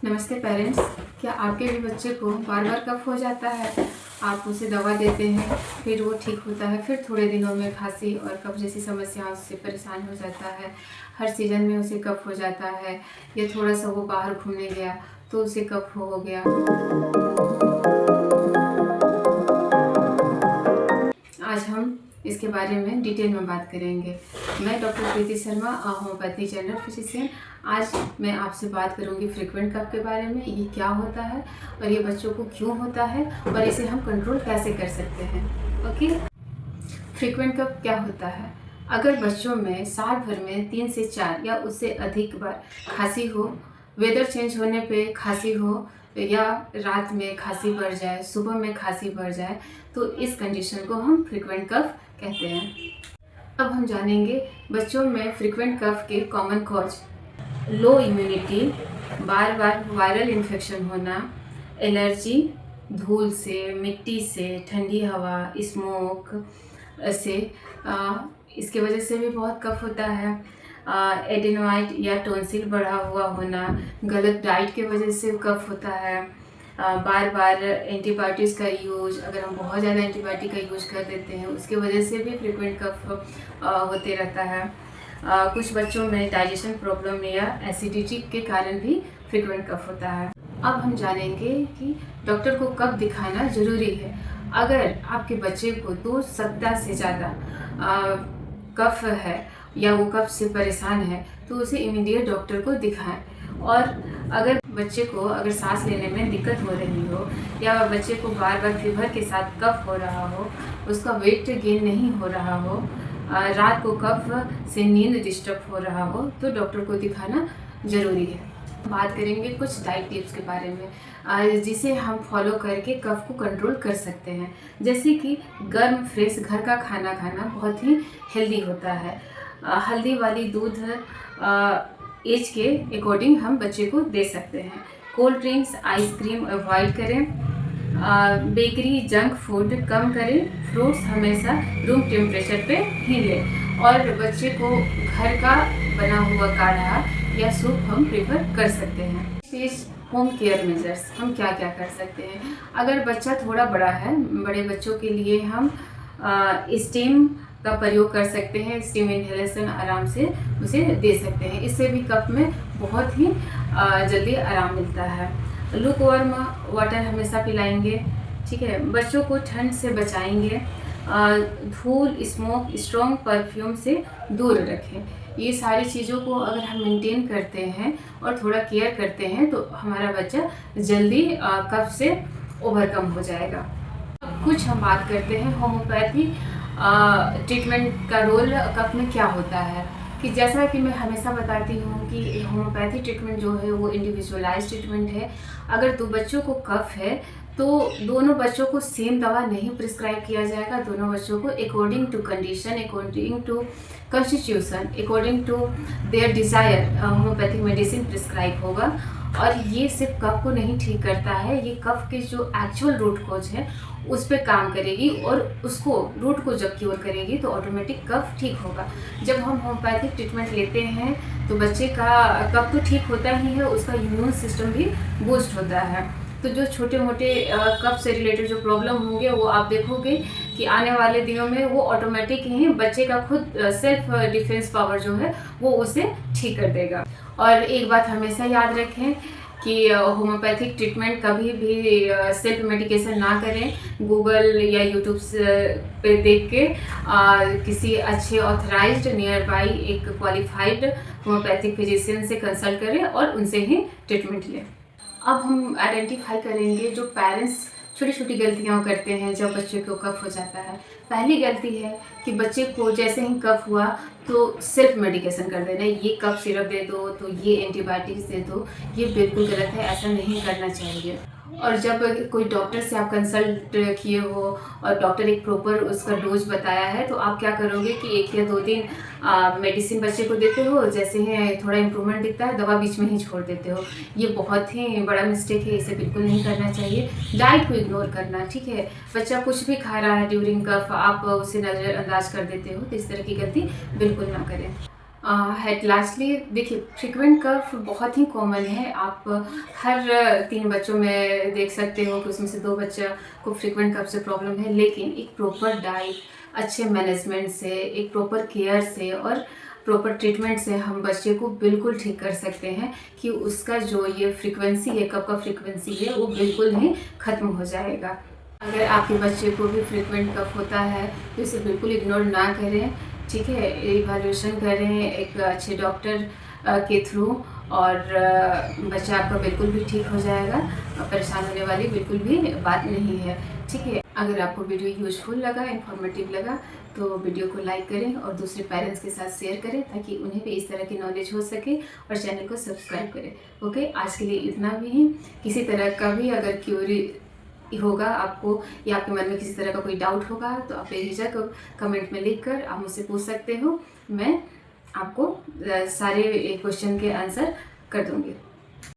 नमस्ते पेरेंट्स। क्या आपके भी बच्चे को बार बार कफ हो जाता है? आप उसे दवा देते हैं, फिर वो ठीक होता है, फिर थोड़े दिनों में खांसी और कफ जैसी समस्याओं से परेशान हो जाता है। हर सीज़न में उसे कफ हो जाता है, या थोड़ा सा वो बाहर घूमने गया तो उसे कफ हो गया। आज हम इसके बारे में डिटेल में बात करेंगे। मैं डॉक्टर प्रीति शर्मा, होम्योपैथी जनरल फिजिशियन। आज मैं आपसे बात करूंगी फ्रीक्वेंट कफ के बारे में। ये क्या होता है और ये बच्चों को क्यों होता है और इसे हम कंट्रोल कैसे कर सकते हैं। ओके, फ्रीक्वेंट कफ क्या होता है? अगर बच्चों में साल भर में 3 से 4 या उससे अधिक बार खांसी हो, वेदर चेंज होने पे खांसी हो, या रात में खांसी बढ़ जाए, सुबह में खांसी बढ़ जाए, तो इस कंडीशन को हम फ्रीक्वेंट कफ कहते हैं। अब हम जानेंगे बच्चों में फ्रीक्वेंट कफ के कॉमन कॉज। लो इम्यूनिटी, बार बार वायरल इन्फेक्शन होना, एलर्जी धूल से, मिट्टी से, ठंडी हवा, स्मोक से, इसके वजह से भी बहुत कफ होता है। एडेनोइड या टॉन्सिल बढ़ा हुआ होना, गलत डाइट के वजह से कफ होता है। बार बार एंटीबायोटिक्स का यूज, अगर हम बहुत ज़्यादा एंटीबायोटिक का यूज कर देते हैं उसके वजह से भी फ्रीक्वेंट कफ होते रहता है। कुछ बच्चों में डाइजेशन प्रॉब्लम या एसिडिटी के कारण भी फ्रीक्वेंट कफ होता है। अब हम जानेंगे कि डॉक्टर को कब दिखाना ज़रूरी है। अगर आपके बच्चे को 2 सप्ताह से ज़्यादा कफ है या वो कफ से परेशान है तो उसे इमीडिएट डॉक्टर को दिखाएं। और अगर बच्चे को अगर सांस लेने में दिक्कत हो रही हो, या बच्चे को बार बार फीवर के साथ कफ हो रहा हो, उसका वेट गेन नहीं हो रहा हो, रात को कफ से नींद डिस्टर्ब हो रहा हो, तो डॉक्टर को दिखाना ज़रूरी है। बात करेंगे कुछ डाइट टिप्स के बारे में जिसे हम फॉलो करके कफ को कंट्रोल कर सकते हैं। जैसे कि गर्म फ्रेश घर का खाना खाना बहुत ही हेल्दी होता है। हल्दी वाली दूध एज के अकॉर्डिंग हम बच्चे को दे सकते हैं। कोल्ड ड्रिंक्स, आइसक्रीम अवॉइड करें। बेकरी, जंक फूड कम करें। फ्रूट्स हमेशा रूम टेम्परेचर पे ही लें। और बच्चे को घर का बना हुआ काढ़ा या सूप हम प्रेफर कर सकते हैं। इस होम केयर मेजर्स हम क्या क्या कर सकते हैं? अगर बच्चा थोड़ा बड़ा है, बड़े बच्चों के लिए हम स्टीम का प्रयोग कर सकते हैं। स्टीम इनहेलेशन आराम से उसे दे सकते हैं। इससे भी कफ में बहुत ही जल्दी आराम मिलता है। लूकवार्म वाटर हमेशा पिलाएंगे, ठीक है। बच्चों को ठंड से बचाएंगे। धूल, स्मोक, स्ट्रॉन्ग परफ्यूम से दूर रखें। ये सारी चीज़ों को अगर हम मेंटेन करते हैं और थोड़ा केयर करते हैं तो हमारा बच्चा जल्दी कफ से ओवरकम हो जाएगा। कुछ हम बात करते हैं होम्योपैथी ट्रीटमेंट का रोल कफ में क्या होता है। कि जैसा कि मैं हमेशा बताती हूँ कि होम्योपैथी ट्रीटमेंट जो है वो इंडिविजुअलाइज ट्रीटमेंट है। अगर 2 बच्चों को कफ है तो दोनों बच्चों को सेम दवा नहीं प्रिस्क्राइब किया जाएगा। दोनों बच्चों को according to condition, according to constitution, according to their desire homeopathic medicine prescribe होगा। और ये सिर्फ कफ को नहीं ठीक करता है, ये कफ के जो एक्चुअल रूट कॉज है उस पर काम करेगी, और उसको रूट को जब क्योर करेगी तो ऑटोमेटिक कफ ठीक होगा। जब हम होम्योपैथिक ट्रीटमेंट लेते हैं तो बच्चे का कफ तो ठीक होता ही है, उसका इम्यून सिस्टम भी बूस्ट होता है। तो जो छोटे मोटे कफ से रिलेटेड जो प्रॉब्लम होंगे वो आप देखोगे कि आने वाले दिनों में वो ऑटोमेटिक ही बच्चे का खुद सेल्फ डिफेंस पावर जो है वो उसे ठीक कर देगा। और एक बात हमेशा याद रखें कि होम्योपैथिक ट्रीटमेंट कभी भी सेल्फ मेडिकेशन ना करें। गूगल या यूट्यूब पे देख के किसी अच्छे ऑथराइज्ड नियर बाई एक क्वालिफाइड होम्योपैथिक फिजिशियन से कंसल्ट करें और उनसे ही ट्रीटमेंट लें। अब हम आइडेंटिफाई करेंगे जो पेरेंट्स छोटी छोटी गलतियाँ करते हैं जब बच्चे को कफ हो जाता है। पहली गलती है कि बच्चे को जैसे ही कफ हुआ तो सेल्फ मेडिकेशन कर देना। ये कफ सिरप दे दो, तो ये एंटीबायोटिक्स दे दो। ये बिल्कुल गलत है, ऐसा नहीं करना चाहिए। और जब कोई डॉक्टर से आप कंसल्ट किए हो और डॉक्टर एक प्रॉपर उसका डोज बताया है तो आप क्या करोगे कि 1 या 2 दिन मेडिसिन बच्चे को देते हो, जैसे ही थोड़ा इम्प्रूवमेंट दिखता है दवा बीच में ही छोड़ देते हो। ये बहुत ही बड़ा मिस्टेक है, इसे बिल्कुल नहीं करना चाहिए। डाइट को इग्नोर करना, ठीक है। बच्चा कुछ भी खा रहा है ड्यूरिंग कफ, आप उसे नज़रअंदाज कर देते हो, तो इस तरह की गलती बिल्कुल ना करें। हेट लास्टली देखिए, फ्रीक्वेंट कफ बहुत ही कॉमन है। आप हर 3 बच्चों में देख सकते हो कि उसमें से 2 बच्चा को फ्रीक्वेंट कफ से प्रॉब्लम है। लेकिन एक प्रॉपर डाइट, अच्छे मैनेजमेंट से, एक प्रॉपर केयर से और प्रॉपर ट्रीटमेंट से हम बच्चे को बिल्कुल ठीक कर सकते हैं कि उसका जो ये फ्रीक्वेंसी है, कफ का फ्रीक्वेंसी है, वो बिल्कुल ही ख़त्म हो जाएगा। अगर आपके बच्चे को भी फ्रीक्वेंट कफ होता है तो इसे बिल्कुल इग्नोर ना करें, ठीक है। इवैल्यूएशन करें एक अच्छे डॉक्टर के थ्रू, और बच्चा आपका बिल्कुल भी ठीक हो जाएगा। परेशान होने वाली बिल्कुल भी बात नहीं है, ठीक है। अगर आपको वीडियो यूजफुल लगा, इन्फॉर्मेटिव लगा, तो वीडियो को लाइक करें और दूसरे पेरेंट्स के साथ शेयर करें ताकि उन्हें भी इस तरह की नॉलेज हो सके, और चैनल को सब्सक्राइब करें। ओके, आज के लिए इतना भी ही। किसी तरह का भी अगर क्यूरी होगा आपको, या आपके मन में किसी तरह का कोई डाउट होगा, तो आप बेझिझक कमेंट में लिखकर आप मुझसे पूछ सकते हो। मैं आपको सारे क्वेश्चन के आंसर कर दूंगी।